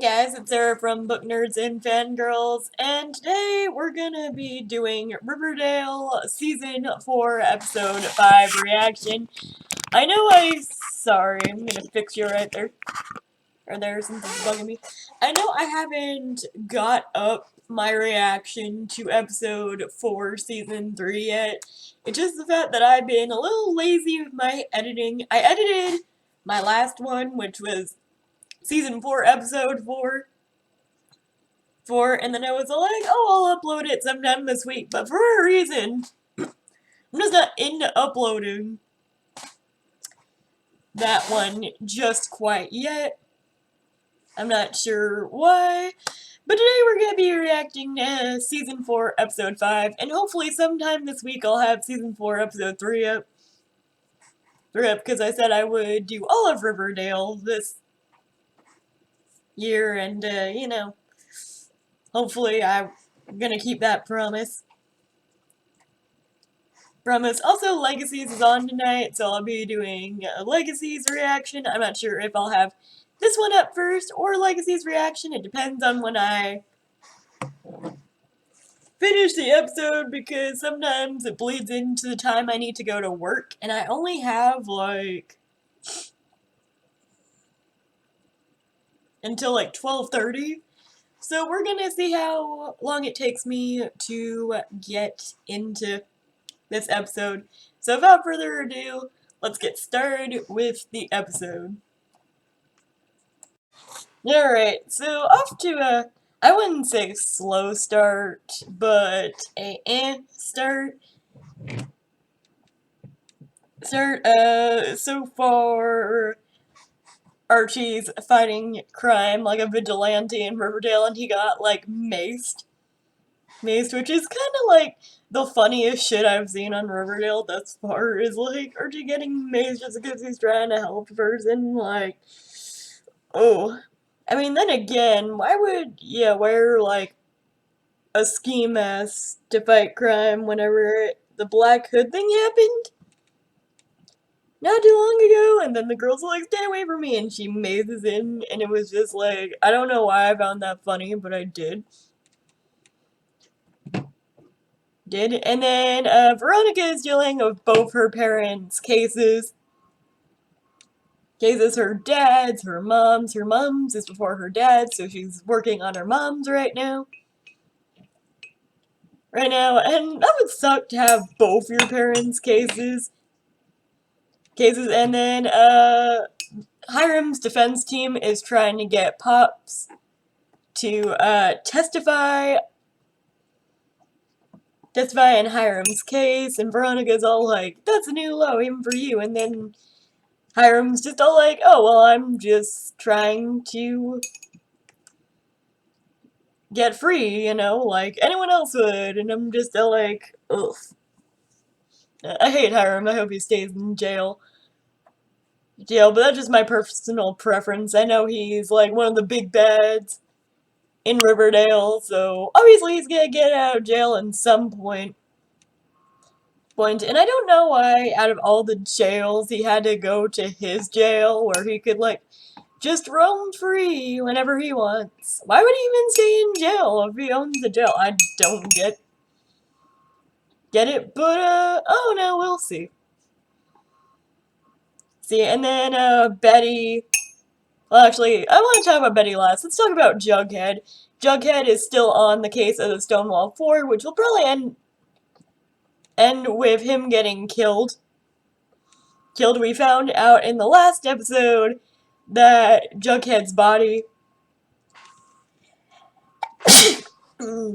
Guys, it's Sarah from Book Nerds and Fangirls, and today we're gonna be doing Riverdale Season 4, Episode 5 reaction. Sorry, I'm gonna fix you right there. Or there, something's bugging me. I know I haven't got up my reaction to Episode 4, Season 3 yet. It's just the fact that I've been a little lazy with my editing. I edited my last one, which was Season 4, Episode 4, and then I was like, oh, I'll upload it sometime this week, but for a reason, I'm just not into uploading that one just quite yet. I'm not sure why, but today we're going to be reacting to Season 4, Episode 5, and hopefully sometime this week I'll have Season 4, Episode 3 up, because I said I would do all of Riverdale this year, and, you know, hopefully I'm gonna keep that promise. Also, Legacies is on tonight, so I'll be doing a Legacies reaction. I'm not sure if I'll have this one up first or Legacies reaction. It depends on when I finish the episode, because sometimes it bleeds into the time I need to go to work, and I only have, like, until, like, 12:30. So we're gonna see how long it takes me to get into this episode. So without further ado, let's get started with the episode. Alright, so off to a, I wouldn't say slow start, but a start. So far, Archie's fighting crime like a vigilante in Riverdale, and he got, like, maced, which is kind of like the funniest shit I've seen on Riverdale thus far, is like Archie getting maced just because he's trying to help a person. Like, oh, I mean, then again, why would you wear like a ski mask to fight crime whenever the Black Hood thing happened not too long ago? And then the girl's like, stay away from me, and she mazes him, and it was just like, I don't know why I found that funny, but I did. And then Veronica is dealing with both her parents' cases. Her dad's, her mom's. Her mom's is before her dad's, so she's working on her mom's right now. And that would suck to have both your parents' cases. And then Hiram's defense team is trying to get Pops to testify in Hiram's case, and Veronica's all like, that's a new low even for you, and then Hiram's just all like, oh, well, I'm just trying to get free, you know, like anyone else would, and I'm just all like, ugh. I hate Hiram, I hope he stays in jail, but that's just my personal preference. I know he's like one of the big bads in Riverdale, so obviously he's gonna get out of jail at some point. And I don't know why, out of all the jails, he had to go to his jail, where he could, like, just roam free whenever he wants. Why would he even stay in jail if he owns the jail? I don't get it, but, oh no, we'll see. And then, Betty, well, actually, I want to talk about Betty last. Let's talk about Jughead. Jughead is still on the case of the Stonewall Fort, which will probably end with him getting killed. We found out in the last episode that Jughead's body...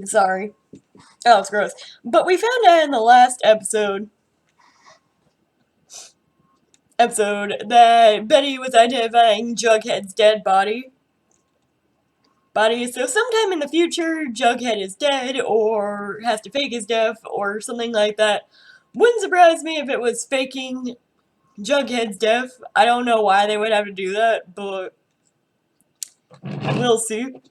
Sorry. Oh, it's gross. But we found out in the last episode that Betty was identifying Jughead's dead body. So sometime in the future, Jughead is dead, or has to fake his death, or something like that. Wouldn't surprise me if it was faking Jughead's death. I don't know why they would have to do that, but we'll see.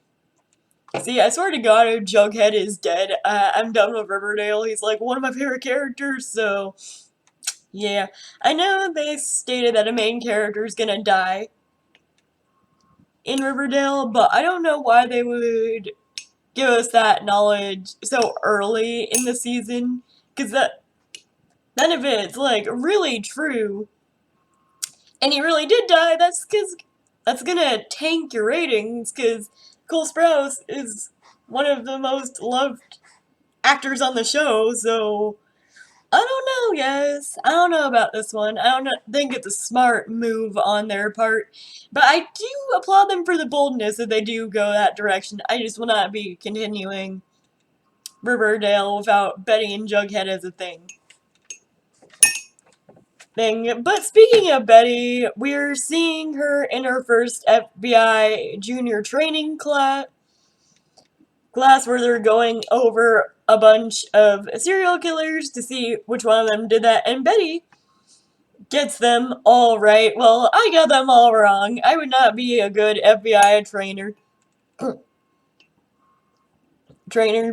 I swear to God, if Jughead is dead, I'm done with Riverdale. He's like one of my favorite characters, so yeah. I know they stated that a main character is gonna die in Riverdale, but I don't know why they would give us that knowledge so early in the season, because none of it's like really true, and he really did die. That's because that's gonna tank your ratings, because Cole Sprouse is one of the most loved actors on the show, so I don't know, guys. I don't know about this one. I don't think it's a smart move on their part. But I do applaud them for the boldness that they do go that direction. I just will not be continuing Riverdale without Betty and Jughead as a thing. But speaking of Betty, we're seeing her in her first FBI junior training class where they're going over a bunch of serial killers to see which one of them did that. And Betty gets them all right. Well, I got them all wrong. I would not be a good FBI trainer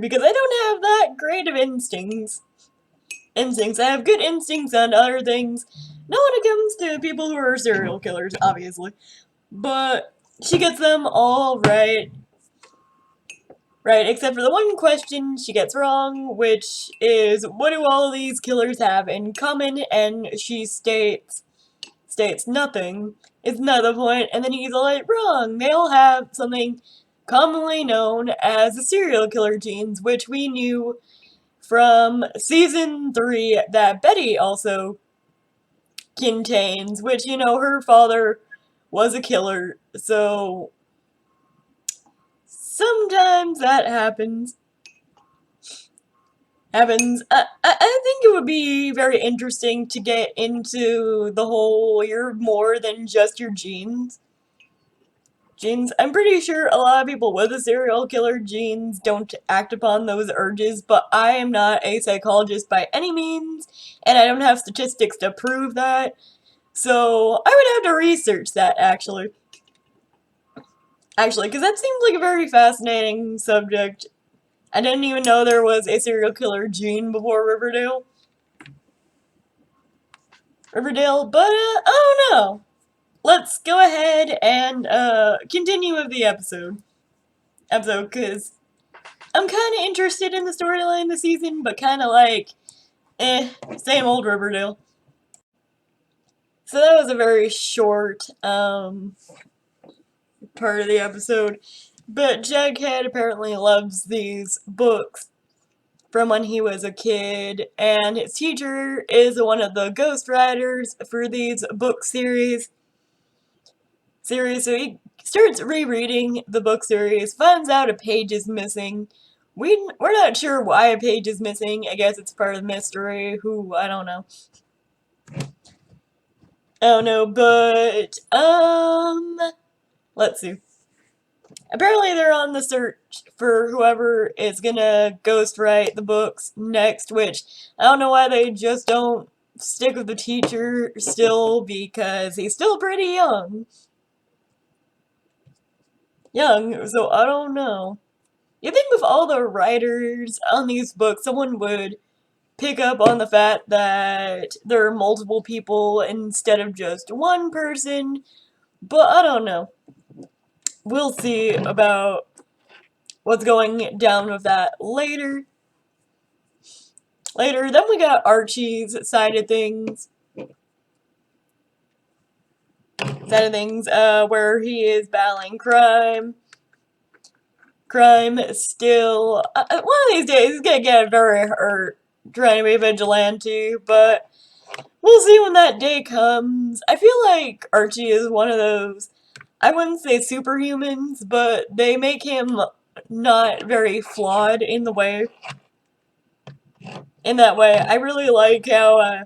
because I don't have that great of instincts. I have good instincts on other things. Not when it comes to people who are serial killers, obviously. But she gets them all right. Right, except for the one question she gets wrong, which is, what do all of these killers have in common? And she states nothing. It's not the point, and then he's like, wrong. They all have something commonly known as the serial killer genes, which we knew from season 3 that Betty also contains, which, you know, her father was a killer, so sometimes that happens. I think it would be very interesting to get into the whole you're more than just your genes. I'm pretty sure a lot of people with the serial killer genes don't act upon those urges, but I am not a psychologist by any means, and I don't have statistics to prove that, so I would have to research that, actually. Because that seems like a very fascinating subject. I didn't even know there was a serial killer gene before Riverdale. But I don't know. Let's go ahead and continue with the episode, because I'm kind of interested in the storyline this season, but kind of like, same old Riverdale. So that was a very short part of the episode. But Jughead apparently loves these books from when he was a kid, and his teacher is one of the ghostwriters for these book series. So he starts rereading the book series, finds out a page is missing. We're not sure why a page is missing. I guess it's part of the mystery. I don't know. Oh no, but, let's see. Apparently they're on the search for whoever is gonna ghostwrite the books next, which I don't know why they just don't stick with the teacher still, because he's still pretty young. So I don't know. You think with all the writers on these books, someone would pick up on the fact that there are multiple people instead of just one person, but I don't know. We'll see about what's going down with that later. Then we got Archie's side of things. Where he is battling crime. Crime still, one of these days he's gonna get very hurt trying to be a vigilante, but we'll see when that day comes. I feel like Archie is one of those, I wouldn't say superhumans, but they make him not very flawed in that way. I really like how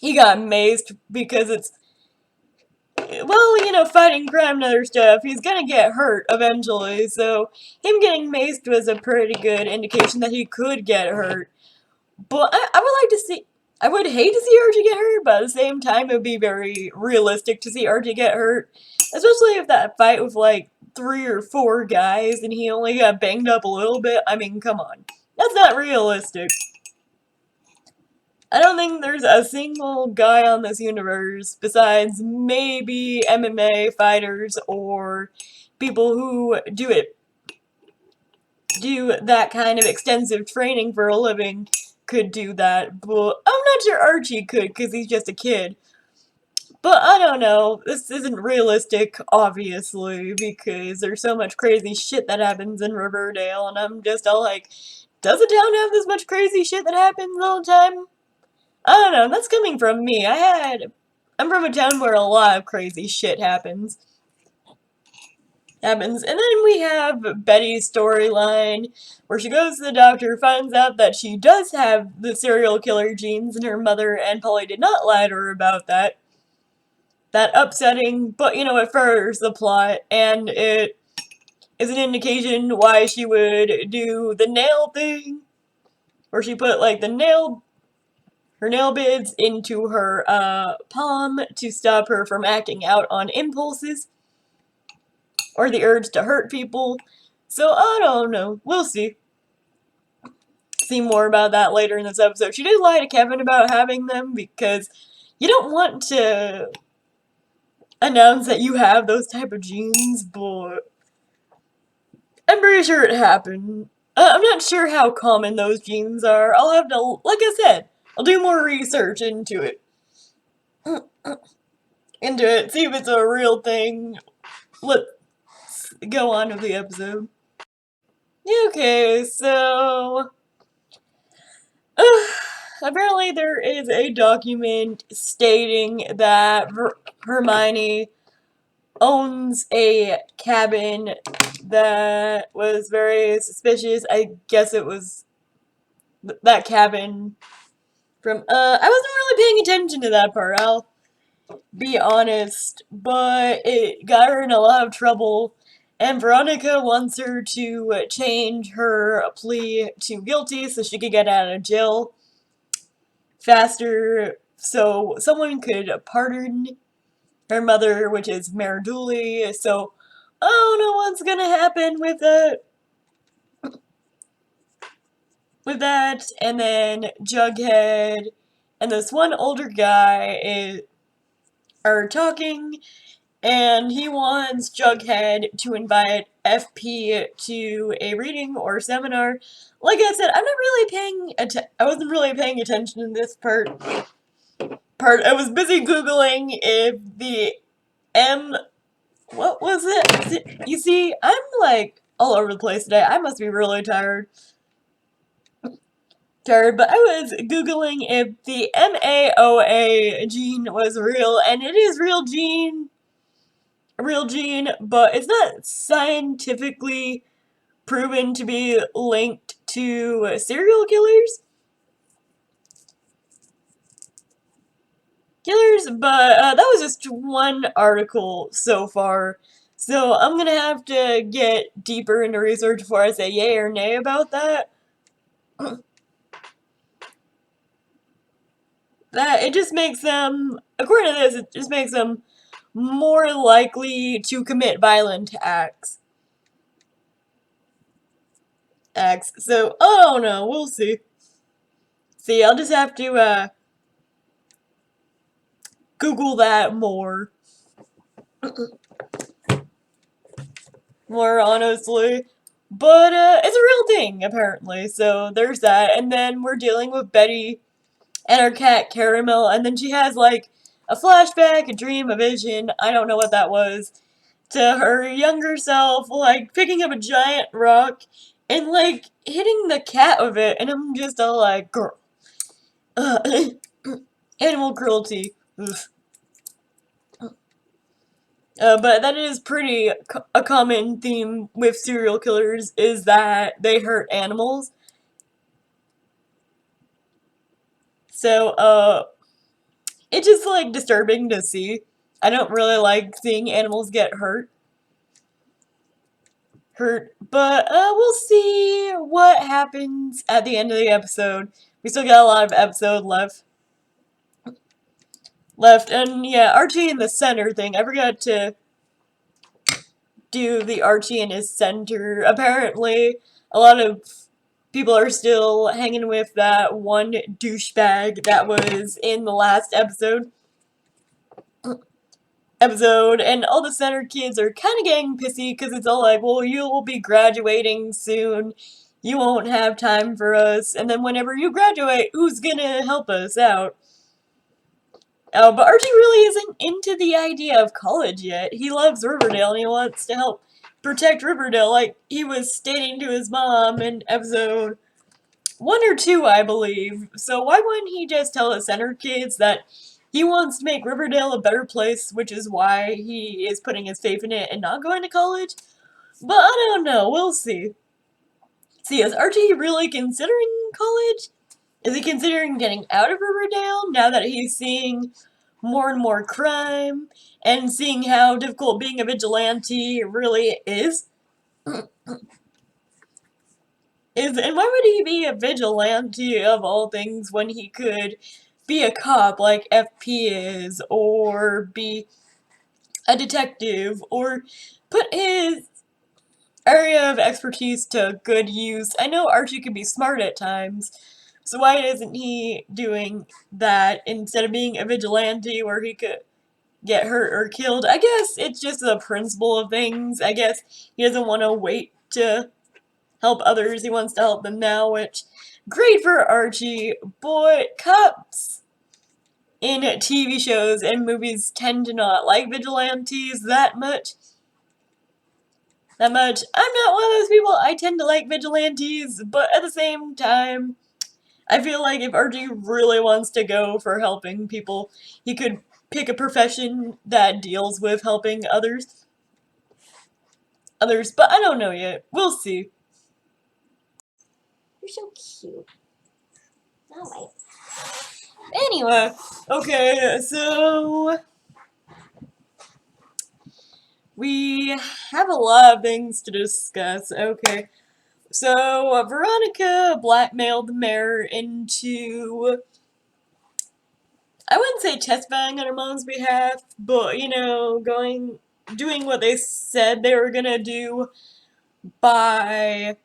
he got mazed, because it's, well, you know, fighting crime and other stuff, he's gonna get hurt eventually, so him getting maced was a pretty good indication that he could get hurt. But I would like to see, I would hate to see Archie get hurt, but at the same time, it would be very realistic to see Archie get hurt. Especially if that fight with like 3 or 4 guys and he only got banged up a little bit. I mean, come on. That's not realistic. I don't think there's a single guy on this universe, besides maybe MMA fighters or people who do that kind of extensive training for a living, could do that. But I'm not sure Archie could, because he's just a kid. But I don't know. This isn't realistic, obviously, because there's so much crazy shit that happens in Riverdale, and I'm just all like, does a town have this much crazy shit that happens all the time? I don't know. That's coming from me. I'm from a town where a lot of crazy shit happens. And then we have Betty's storyline, where she goes to the doctor, finds out that she does have the serial killer genes, and her mother and Polly did not lie to her about that. That upsetting, but it furthers the plot, and it is an indication why she would do the nail thing, where she put like her nail beds into her palm to stop her from acting out on impulses or the urge to hurt people. So I don't know. We'll see. See more about that later in this episode. She did lie to Kevin about having them, because you don't want to announce that you have those type of genes, but I'm pretty sure it happened. I'm not sure how common those genes are. I'll have to, like I said, I'll do more research into it. See if it's a real thing. Let's go on with the episode. Okay, so apparently there is a document stating that Hermione owns a cabin that was very suspicious. I guess it was that cabin from, I wasn't really paying attention to that part, I'll be honest, but it got her in a lot of trouble, and Veronica wants her to change her plea to guilty so she could get out of jail faster, so someone could pardon her mother, which is Mayor Dooley. So I don't know what's gonna happen with that. And then Jughead and this one older guy are talking, and he wants Jughead to invite FP to a reading or seminar. Like I said, I wasn't really paying attention in this part. I was busy Googling if the M what was it? You see, I'm like all over the place today. I must be really tired. But I was Googling if the MAOA gene was real, and it is a real gene, but it's not scientifically proven to be linked to serial but that was just one article so far. So I'm gonna have to get deeper into research before I say yay or nay about that. That it just makes them, according to this, it just makes them more likely to commit violent acts. So I don't know. We'll see. See, I'll just have to Google that more. More honestly. But it's a real thing, apparently. So there's that. And then we're dealing with Betty and her cat Caramel, and then she has like a flashback, a dream, a vision, I don't know what that was, to her younger self, like picking up a giant rock and like hitting the cat with it, and I'm just all like, girl. Animal cruelty. Oof. But that is pretty a common theme with serial killers, is that they hurt animals. So, it's just like disturbing to see. I don't really like seeing animals get but we'll see what happens at the end of the episode. We still got a lot of episode left, and yeah, Archie in the center thing. I forgot to do the Archie in his center. Apparently, a lot of people are still hanging with that one douchebag that was in the last episode, and all the center kids are kind of getting pissy because it's all like, well, you will be graduating soon. You won't have time for us, and then whenever you graduate, who's gonna help us out? Oh, but Archie really isn't into the idea of college yet. He loves Riverdale and he wants to help protect Riverdale, like he was stating to his mom in episode 1 or 2, I believe. So why wouldn't he just tell the center kids that he wants to make Riverdale a better place, which is why he is putting his faith in it and not going to college? But I don't know. We'll see. See, is Archie really considering college? Is he considering getting out of Riverdale now that he's seeing more and more crime and seeing how difficult being a vigilante really is? And why would he be a vigilante of all things when he could be a cop like FP is, or be a detective, or put his area of expertise to good use? I know Archie can be smart at times, so why isn't he doing that instead of being a vigilante where he could get hurt or killed? I guess it's just the principle of things. I guess he doesn't want to wait to help others. He wants to help them now, which, great for Archie. But cops in TV shows and movies tend to not like vigilantes that much. I'm not one of those people. I tend to like vigilantes, but at the same time, I feel like if Archie really wants to go for helping people, he could pick a profession that deals with helping others. But I don't know yet. We'll see. You're so cute. Alright. Anyway, okay, so we have a lot of things to discuss. Okay, so Veronica blackmailed the mayor into, I wouldn't say testifying on her mom's behalf, but you know, doing what they said they were gonna do by,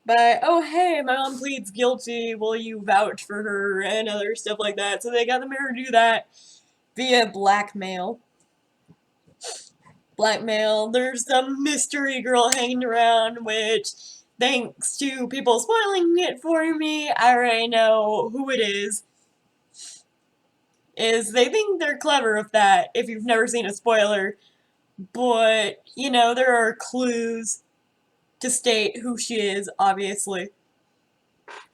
oh hey, my mom pleads guilty, will you vouch for her, and other stuff like that. So they got the mayor to do that via blackmail. There's some mystery girl hanging around, which, thanks to people spoiling it for me, I already know who it is. They think they're clever with that, if you've never seen a spoiler. But, you know, there are clues to state who she is, obviously.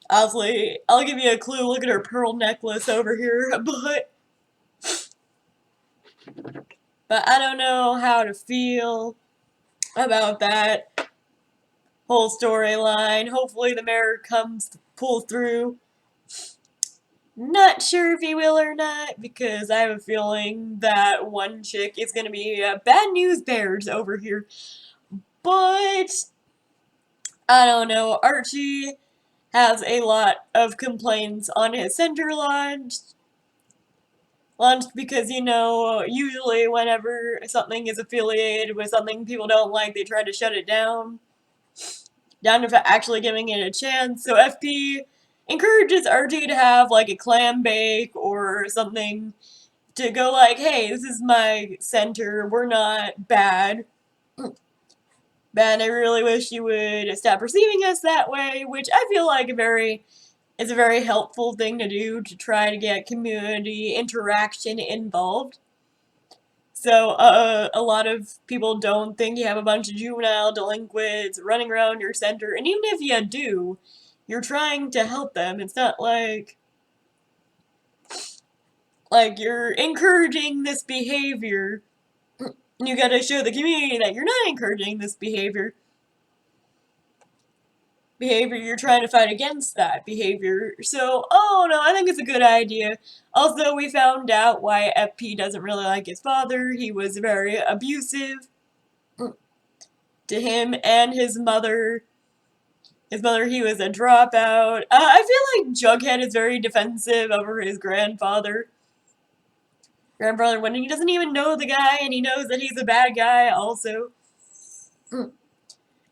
I'll give you a clue. Look at her pearl necklace over here. But I don't know how to feel about that whole storyline. Hopefully the mayor pulls through. Not sure if he will or not, because I have a feeling that one chick is going to be bad news bears over here. But I don't know. Archie has a lot of complaints on his center launched because, you know, usually whenever something is affiliated with something people don't like, they try to shut it down to actually giving it a chance. So FP encourages Archie to have like a clam bake or something to go like, hey, this is my center, we're not bad. I really wish you would stop perceiving us that way, which I feel like is a very helpful thing to do to try to get community interaction involved. So, a lot of people don't think you have a bunch of juvenile delinquents running around your center, and even if you do, you're trying to help them. It's not like you're encouraging this behavior. You gotta show the community that you're not encouraging this behavior. You're trying to fight against that behavior. So, oh no, I think it's a good idea. Also, we found out why FP doesn't really like his father. He was very abusive to him and his mother. He was a dropout. I feel like Jughead is very defensive over his grandfather. When he doesn't even know the guy and he knows that he's a bad guy also.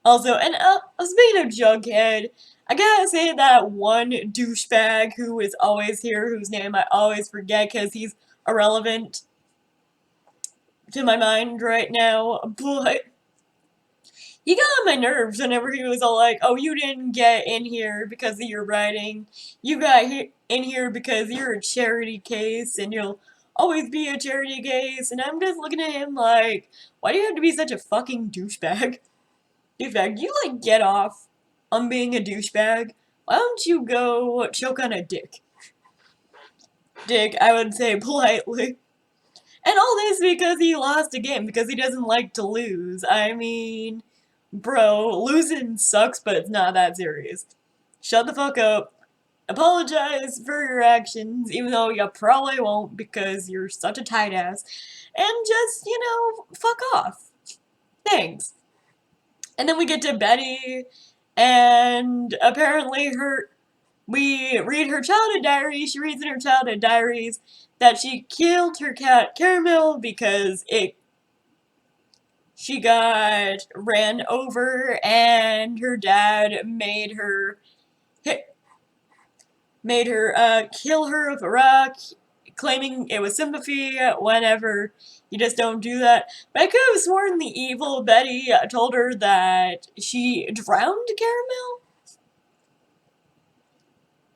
Also, and speaking of Jughead, I gotta say that one douchebag who is always here, whose name I always forget because he's irrelevant to my mind right now, but he got on my nerves whenever he was all like, oh, you didn't get in here because of your writing. You got in here because you're a charity case and you'll always be a charity case. And I'm just looking at him like, why do you have to be such a fucking douchebag? Douchebag, you like get off on being a douchebag. Why don't you go choke on a dick? Dick, I would say politely. And all this because he lost a game, because he doesn't like to lose. I mean, bro, losing sucks, but it's not that serious. Shut the fuck up. Apologize for your actions, even though you probably won't because you're such a tight ass. And just, fuck off. Thanks. And then we get to Betty, and apparently we read her childhood diary. She reads in her childhood diaries that she killed her cat Caramel because she got ran over and her dad made her kill her with a rock, claiming it was sympathy. Whenever you just don't do that. But I could have sworn the evil Betty told her that she drowned Caramel.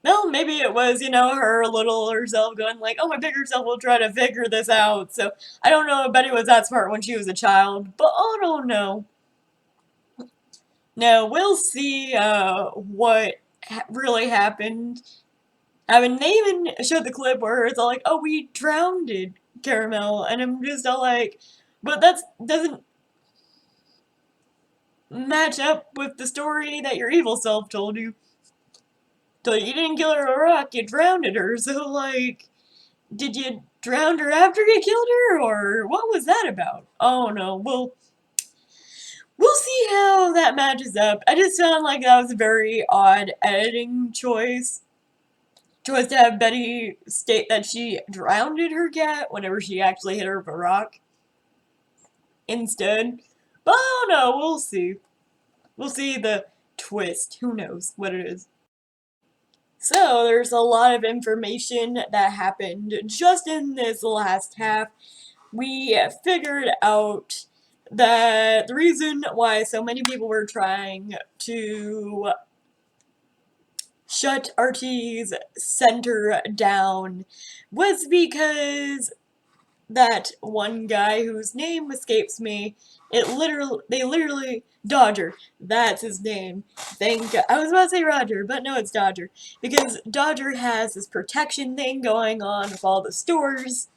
No, maybe it was, her little herself going like, oh, my bigger self will try to figure this out. So I don't know if Betty was that smart when she was a child, but I don't know. Now, we'll see what really happened. I mean, they even showed the clip where it's all like, oh, we drowned Caramel. And I'm just all like, but that doesn't match up with the story that your evil self told you. So you didn't kill her with a rock, you drowned her. So, like, did you drown her after you killed her? Or what was that about? Oh, no. We'll see how that matches up. I just found like that was a very odd editing choice. Choice to have Betty state that she drowned her cat whenever she actually hit her with a rock instead. But I don't know, we'll see. We'll see the twist. Who knows what it is. So, there's a lot of information that happened just in this last half. We figured out that the reason why so many people were trying to shut Archie's center down was because that one guy whose name escapes me, they literally, Dodger, that's his name. I was about to say Roger, but no, it's Dodger. Because Dodger has this protection thing going on with all the stores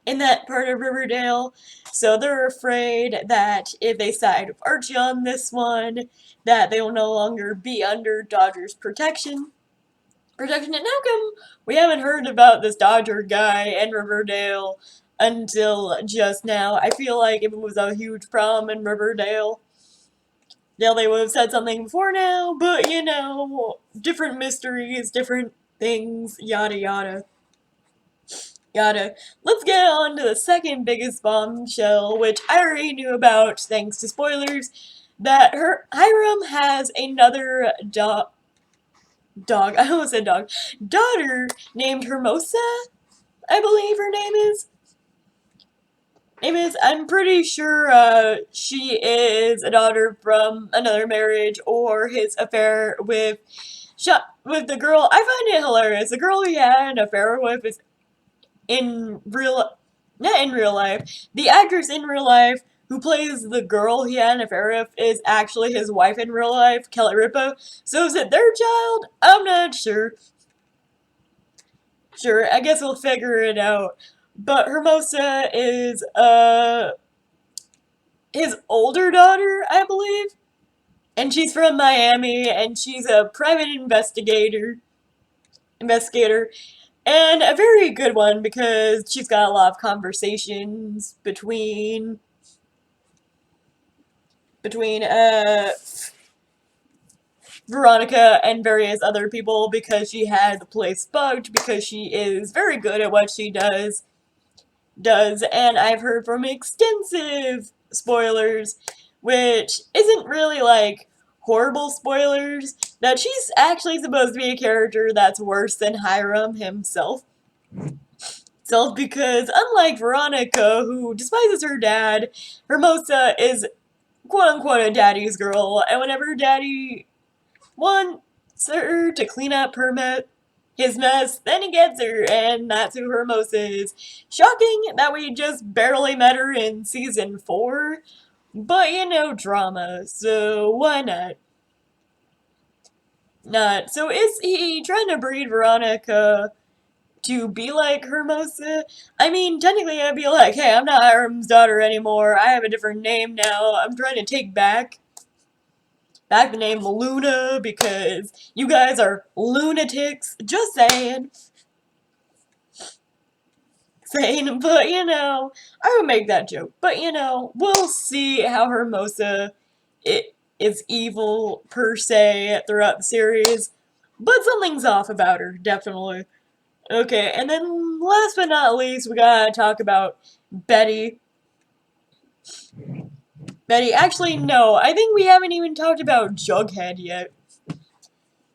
in that part of Riverdale, so they're afraid that if they side with Archie on this one, that they will no longer be under Dodger's protection. And how come we haven't heard about this Dodger guy in Riverdale until just now? I feel like if it was a huge problem in Riverdale, they would have said something before now, but different mysteries, different things, yada yada. Yada. Let's get on to the second biggest bombshell, which I already knew about thanks to spoilers, that Hiram has another I almost said dog, daughter named Hermosa, I believe her name is. I'm pretty sure she is a daughter from another marriage or his affair with the girl. I find it hilarious. The girl he had an affair with is not in real life. The actress in real life who plays the girl he had an affair with is actually his wife in real life, Kelly Ripa. So is it their child? I'm not sure. Sure, I guess we'll figure it out. But Hermosa is his older daughter, I believe. And she's from Miami, and she's a private investigator. And a very good one because she's got a lot of conversations between Veronica and various other people because she had the place bugged because she is very good at what she does, and I've heard from extensive spoilers which isn't really like horrible spoilers, that she's actually supposed to be a character that's worse than Hiram himself. Because unlike Veronica, who despises her dad, Hermosa is quote unquote a daddy's girl, and whenever daddy wants her to clean up his mess, then he gets her, and that's who Hermosa is. Shocking that we just barely met her in season 4, but you know, drama, so why not? Not. So is he trying to breed Veronica to be like Hermosa? I mean, technically I'd be like, hey, I'm not Hiram's daughter anymore, I have a different name now, I'm trying to take back the name Luna because you guys are lunatics. Just saying. But you know, I would make that joke. But you know, we'll see how Hermosa is evil per se throughout the series. But something's off about her, definitely. Okay, and then last but not least, we gotta talk about Betty. Actually, no, I think we haven't even talked about Jughead yet.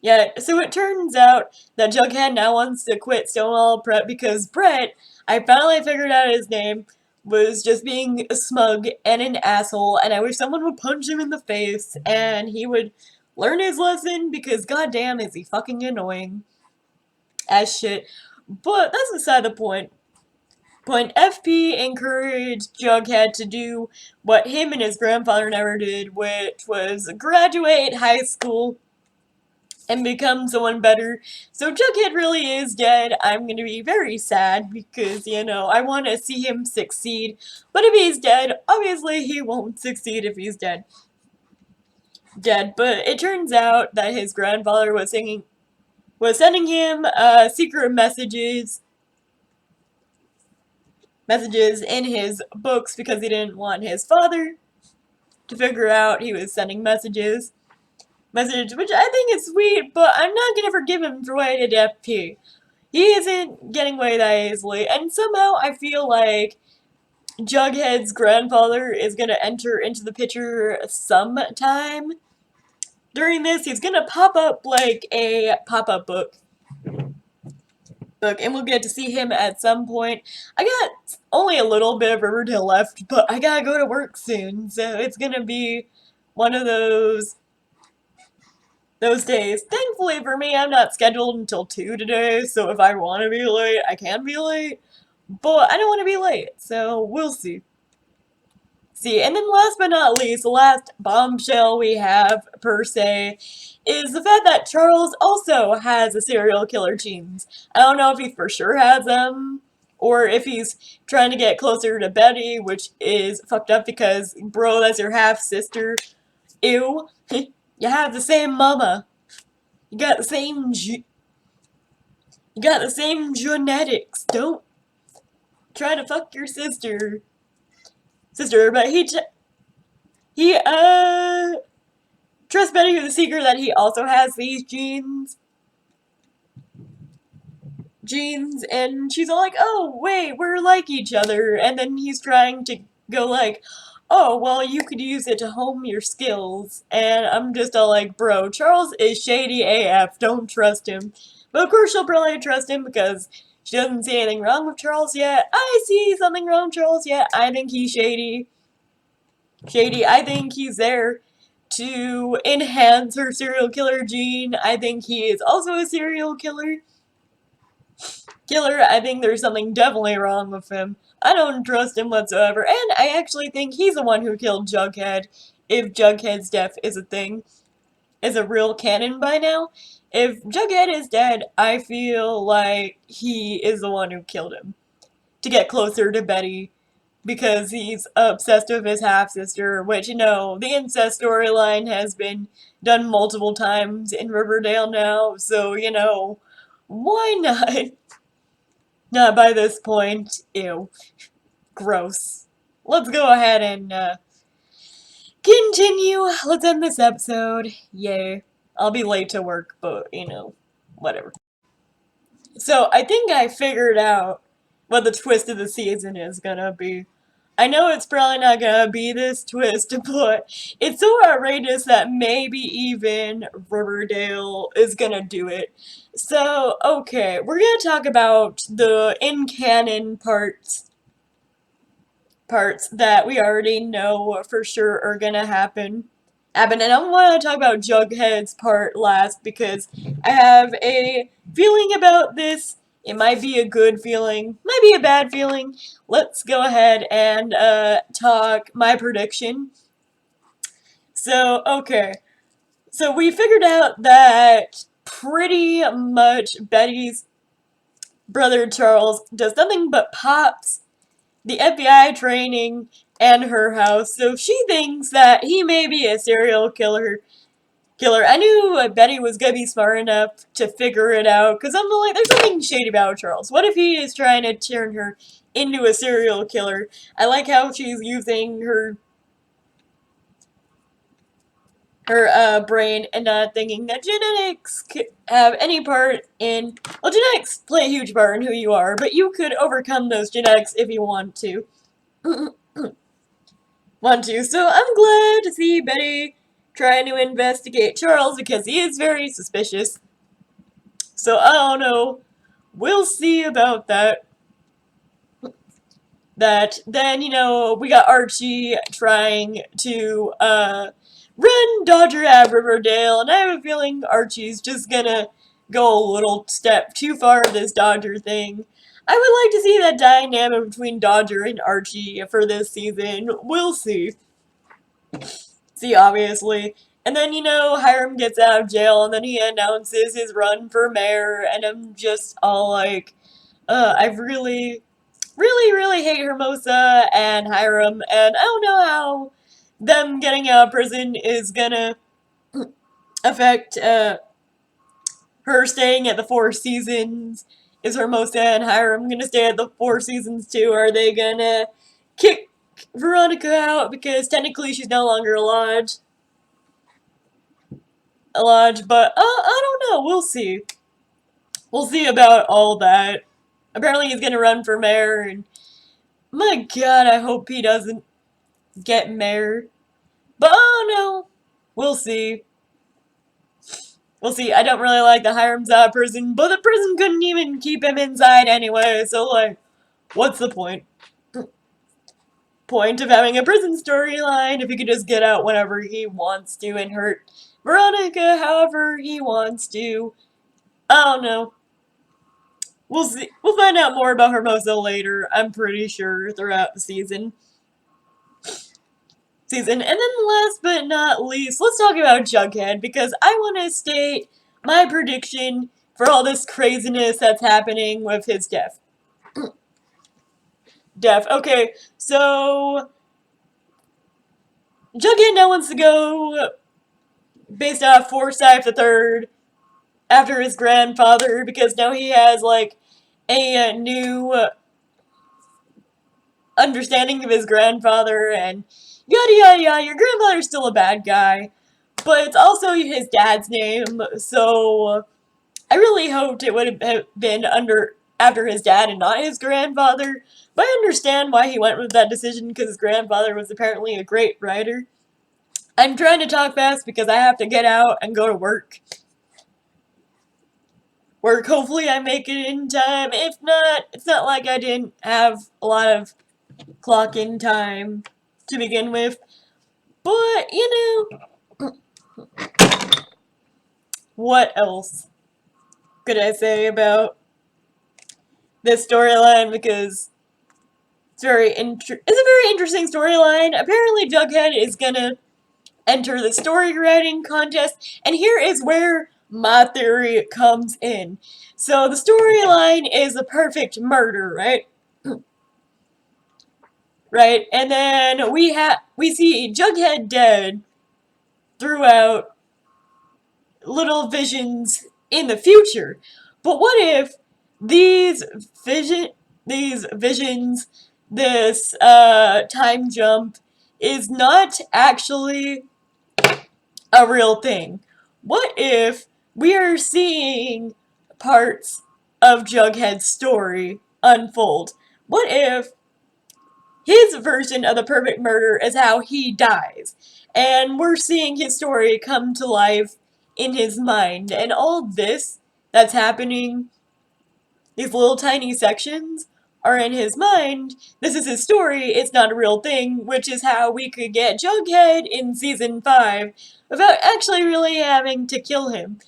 Yeah, so it turns out that Jughead now wants to quit Stonewall Prep because Brett, I finally figured out his name, was just being smug and an asshole, and I wish someone would punch him in the face and he would learn his lesson because goddamn is he fucking annoying as shit. But that's beside the point. FP encouraged Jughead to do what him and his grandfather never did, which was graduate high school and become someone better. So Jughead really is dead. I'm gonna be very sad because, you know, I want to see him succeed. But if he's dead, obviously he won't succeed if he's dead. But it turns out that his grandfather was sending him secret messages in his books because he didn't want his father to figure out he was sending message, which I think is sweet, but I'm not gonna forgive him for what he did to FP. He isn't getting away that easily, and somehow I feel like Jughead's grandfather is gonna enter into the picture sometime. During this, he's gonna pop up like a pop-up book, and we'll get to see him at some point. I got only a little bit of Riverdale left, but I gotta go to work soon, so it's gonna be one of those days. Thankfully for me, I'm not scheduled until 2 today, so if I want to be late, I can be late. But I don't want to be late, so we'll see. And then last but not least, the last bombshell we have, per se, is the fact that Charles also has a serial killer genes. I don't know if he for sure has them, or if he's trying to get closer to Betty, which is fucked up because, bro, that's your half-sister. Ew. You have the same mama. You got the same genetics. Don't try to fuck your sister. But he trusts Betty with the secret that he also has these genes, and she's all like, oh wait, we're like each other, and then he's trying to go like, oh well, you could use it to hone your skills, and I'm just all like, bro, Charles is shady AF, don't trust him. But of course she'll probably trust him because she doesn't see anything wrong with Charles yet. I see something wrong with Charles yet. I think he's shady. I think he's there to enhance her serial killer gene. I think he is also a serial killer. I think there's something definitely wrong with him. I don't trust him whatsoever, and I actually think he's the one who killed Jughead, if Jughead's death is a thing, is a real canon by now. If Jughead is dead, I feel like he is the one who killed him, to get closer to Betty, because he's obsessed with his half-sister, which, you know, the incest storyline has been done multiple times in Riverdale now, so, you know, why not? Not by this point. Ew. Gross. Let's go ahead and continue. Let's end this episode. Yay. I'll be late to work, but, you know, whatever. So, I think I figured out what the twist of the season is gonna be. I know it's probably not gonna be this twist, but it's so outrageous that maybe even Riverdale is gonna do it. So, okay, we're gonna talk about the in-canon parts that we already know for sure are gonna happen. And I want to talk about Jughead's part last because I have a feeling about this. It might be a good feeling, might be a bad feeling. Let's go ahead and talk my prediction. So, okay. So we figured out that pretty much Betty's brother Charles does nothing but pops the FBI training and her house. So she thinks that he may be a serial killer. I knew Betty was gonna be smart enough to figure it out, because I'm like, there's something shady about Charles. What if he is trying to turn her into a serial killer? I like how she's using her brain and not thinking that genetics could have any part in. Well, genetics play a huge part in who you are, but you could overcome those genetics if you want to. So I'm glad to see Betty trying to investigate Charles because he is very suspicious. So I don't know. We'll see about that. Then, we got Archie trying to run Dodger out of Riverdale, and I have a feeling Archie's just gonna go a little step too far with this Dodger thing. I would like to see that dynamic between Dodger and Archie for this season. We'll see. See, obviously. And then, Hiram gets out of jail, and then he announces his run for mayor, and I'm just all like, I really hate Hermosa and Hiram, and I don't know how them getting out of prison is gonna affect her staying at the Four Seasons. Is Hermosa and Hiram gonna stay at the Four Seasons too? Are they gonna kick Veronica out because technically she's no longer a lodge? But I don't know. We'll see. We'll see about all that. Apparently he's gonna run for mayor, and my God, I hope he doesn't get mayor. But oh no, we'll see. We'll see. I don't really like the Hiram's out of prison, but the prison couldn't even keep him inside anyway, so like, what's the point of having a prison storyline if he could just get out whenever he wants to and hurt Veronica however he wants to? I don't know. We'll see. We'll find out more about Hermosa later, I'm pretty sure, throughout the season. And then last but not least, let's talk about Jughead, because I want to state my prediction for all this craziness that's happening with his death. Okay, so Jughead now wants to go based off Forsyth the Third after his grandfather, because now he has like a new understanding of his grandfather, and yada yada yada. Your grandfather's still a bad guy, but it's also his dad's name, so I really hoped it would have been after his dad and not his grandfather. But I understand why he went with that decision, because his grandfather was apparently a great writer. I'm trying to talk fast because I have to get out and go to work. Hopefully I make it in time. If not, it's not like I didn't have a lot of clock in time to begin with. But, what else could I say about this storyline? Because it's a very interesting storyline. Apparently Jughead is gonna enter the story writing contest, and here is where my theory comes in. So the storyline is a perfect murder, right? Right, and then we see Jughead dead throughout little visions in the future. But what if these visions, this time jump is not actually a real thing? What if we are seeing parts of Jughead's story unfold? What if his version of the perfect murder is how he dies. And we're seeing his story come to life in his mind. And all this that's happening, these little tiny sections, are in his mind. This is his story, it's not a real thing, which is how we could get Jughead in season 5 without actually really having to kill him.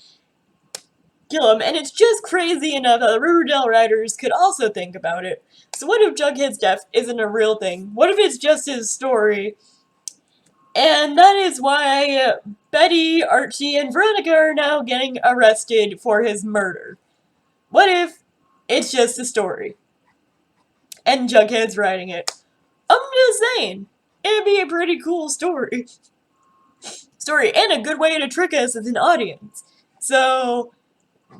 And it's just crazy enough that the Riverdale writers could also think about it. So what if Jughead's death isn't a real thing? What if it's just his story? And that is why Betty, Archie, and Veronica are now getting arrested for his murder. What if it's just a story? And Jughead's writing it. I'm just saying, it'd be a pretty cool story. And a good way to trick us as an audience. So,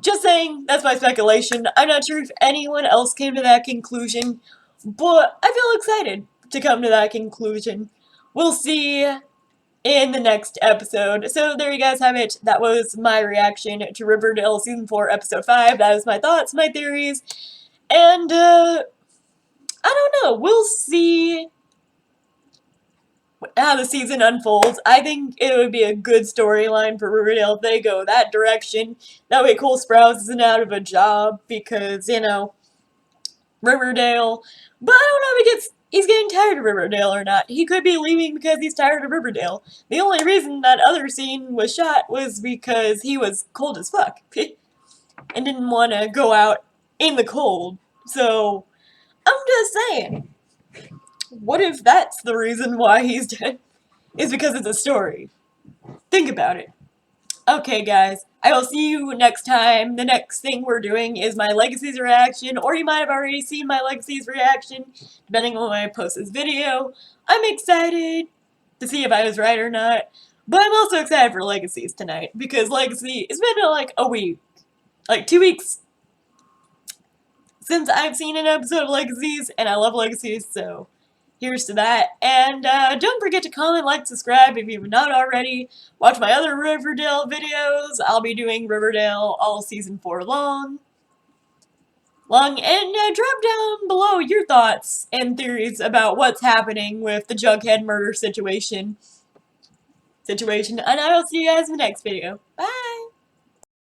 just saying, that's my speculation. I'm not sure if anyone else came to that conclusion, but I feel excited to come to that conclusion. We'll see in the next episode. So there you guys have it. That was my reaction to Riverdale Season 4, Episode 5. That is my thoughts, my theories, and, I don't know. We'll see how the season unfolds. I think it would be a good storyline for Riverdale if they go that direction. That way Cole Sprouse isn't out of a job because, Riverdale. But I don't know if he's getting tired of Riverdale or not. He could be leaving because he's tired of Riverdale. The only reason that other scene was shot was because he was cold as fuck. And didn't want to go out in the cold. So, I'm just saying. What if that's the reason why he's dead? Is because it's a story. Think about it. Okay, guys. I will see you next time. The next thing we're doing is my Legacies reaction, or you might have already seen my Legacies reaction, depending on when I post this video. I'm excited to see if I was right or not, but I'm also excited for Legacies tonight, because Legacy, it's been like a week, like 2 weeks since I've seen an episode of Legacies, and I love Legacies, so here's to that. And don't forget to comment, like, subscribe if you've not already. Watch my other Riverdale videos. I'll be doing Riverdale all season 4 long. And drop down below your thoughts and theories about what's happening with the Jughead murder situation. And I will see you guys in the next video. Bye!